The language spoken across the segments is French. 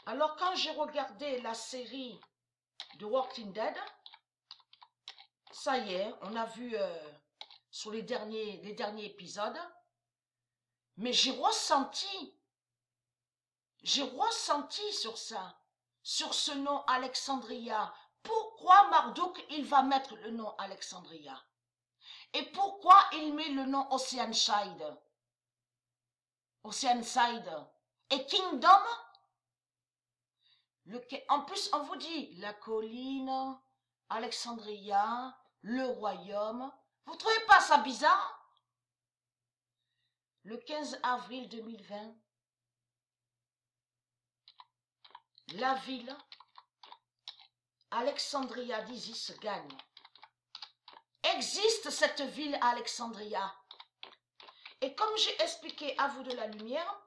Alors, quand j'ai regardé la série de Walking Dead, ça y est, on a vu sur les derniers épisodes, mais j'ai ressenti sur ça, sur ce nom Alexandria. Pourquoi Marduk, il va mettre le nom Alexandria? Et pourquoi il met le nom Oceanside et Kingdom? En plus, on vous dit la colline, Alexandria, le royaume. Vous ne trouvez pas ça bizarre? Le 15 avril 2020, la ville Alexandria d'Isis gagne. Existe cette ville Alexandria. Et comme j'ai expliqué à vous de la lumière,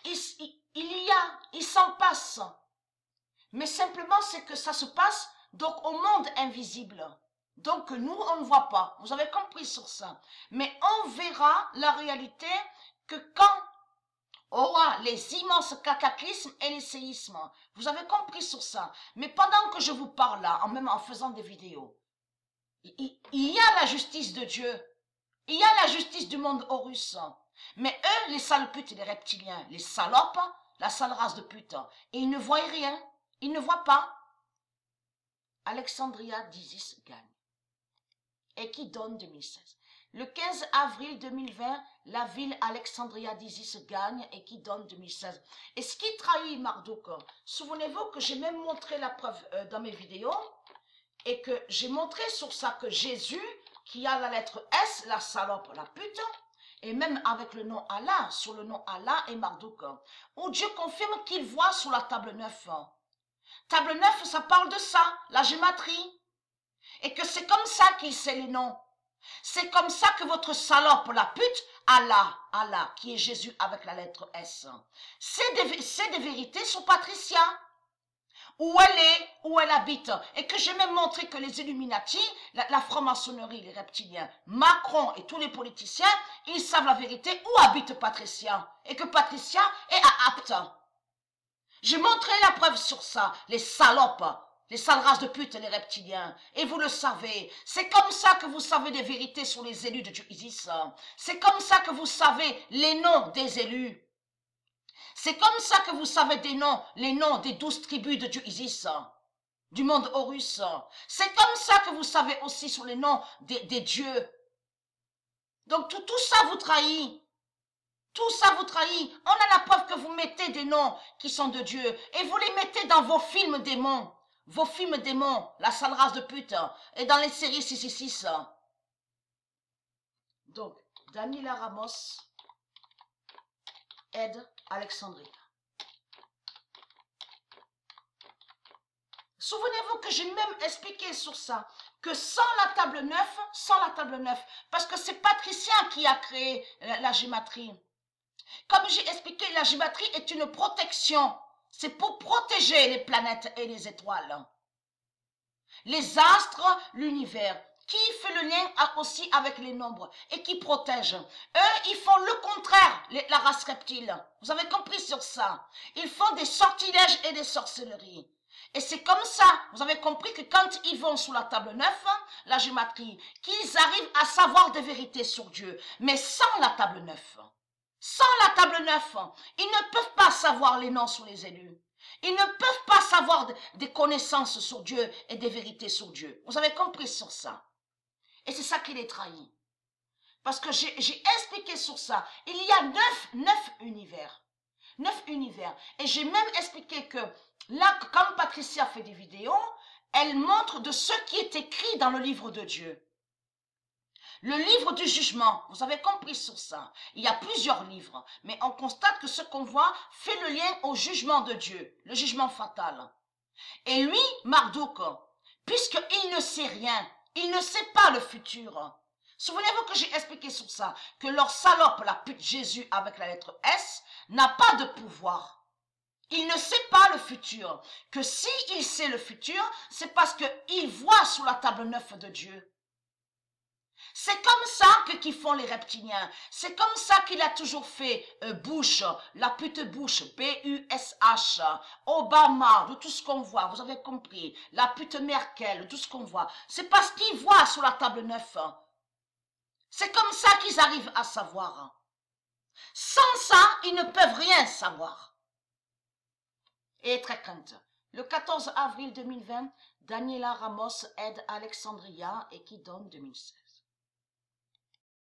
il s'en passe. Mais simplement, c'est que ça se passe donc au monde invisible. Donc nous, on ne voit pas. Vous avez compris sur ça. Mais on verra la réalité que quand aura les immenses cataclysmes et les séismes. Vous avez compris sur ça. Mais pendant que je vous parle là, même en faisant des vidéos, il y a la justice de Dieu. Il y a la justice du monde Horus. Mais eux, les sales putes et les reptiliens, les salopes, la sale race de pute, et ils ne voient rien. Ils ne voient pas. Alexandria d'Isis gagne. Et qui donne 2016. Le 15 avril 2020, la ville Alexandria d'Isis gagne et qui donne 2016. Et ce qui trahit Marduk, souvenez-vous que j'ai même montré la preuve dans mes vidéos et que j'ai montré sur ça que Jésus, qui a la lettre S, la salope, la pute, et même avec le nom Allah, sur le nom Allah et Marduk, où Dieu confirme qu'il voit sur la table 9. Table 9, ça parle de ça, la gématrie. Et que c'est comme ça qu'il sait les noms. C'est comme ça que votre salope, la pute, Allah, qui est Jésus avec la lettre S. C'est des vérités sur Patricia. Où elle est, où elle habite. Et que j'ai même montré que les Illuminati, la franc-maçonnerie, les reptiliens, Macron et tous les politiciens, ils savent la vérité où habite Patricia. Et que Patricia est apte. J'ai montré la preuve sur ça, les salopes, les sales races de pute, les reptiliens. Et vous le savez, c'est comme ça que vous savez des vérités sur les élus de Dieu Isis. C'est comme ça que vous savez les noms des élus. C'est comme ça que vous savez les noms des 12 tribus de Dieu Isis, du monde Horus. C'est comme ça que vous savez aussi sur les noms des dieux. Donc tout ça vous trahit. Tout ça vous trahit. On a la preuve que vous mettez des noms qui sont de Dieu. Et vous les mettez dans vos films démons. Vos films démons, la sale race de pute. Et dans les séries 666. Donc, Daniela Ramos aide Alexandria. Souvenez-vous que j'ai même expliqué sur ça. Que sans la table 9, parce que c'est Patricia qui a créé la gématrie. Comme j'ai expliqué, la gématrie est une protection. C'est pour protéger les planètes et les étoiles. Les astres, l'univers. Qui fait le lien aussi avec les nombres et qui protège. Eux, ils font le contraire, la race reptile. Vous avez compris sur ça. Ils font des sortilèges et des sorcelleries. Et c'est comme ça, vous avez compris que quand ils vont sous la table 9, la gématrie, qu'ils arrivent à savoir des vérités sur Dieu. Mais sans la table 9. Sans la table 9, ils ne peuvent pas savoir les noms sur les élus. Ils ne peuvent pas savoir des connaissances sur Dieu et des vérités sur Dieu. Vous avez compris sur ça. Et c'est ça qui les trahit. Parce que j'ai expliqué sur ça. Il y a 9 univers. 9 univers. Et j'ai même expliqué que là, quand Patricia fait des vidéos, elle montre de ce qui est écrit dans le livre de Dieu. Le livre du jugement, vous avez compris sur ça. Il y a plusieurs livres, mais on constate que ce qu'on voit fait le lien au jugement de Dieu, le jugement fatal. Et lui, Marduk, puisqu'il ne sait rien, il ne sait pas le futur. Souvenez-vous que j'ai expliqué sur ça, que leur salope, la pute Jésus avec la lettre S, n'a pas de pouvoir. Il ne sait pas le futur. Que s'il sait le futur, c'est parce qu'il voit sous la table 9 de Dieu. C'est comme ça qu'ils font les reptiliens. C'est comme ça qu'il a toujours fait Bush, la pute Bush, B-U-S-H, Obama, de tout ce qu'on voit, vous avez compris. La pute Merkel, de tout ce qu'on voit. C'est parce qu'ils voient sur la table neuf. C'est comme ça qu'ils arrivent à savoir. Sans ça, ils ne peuvent rien savoir. Et très crainte. Le 14 avril 2020, Daniela Ramos aide Alexandria et qui donne 2016.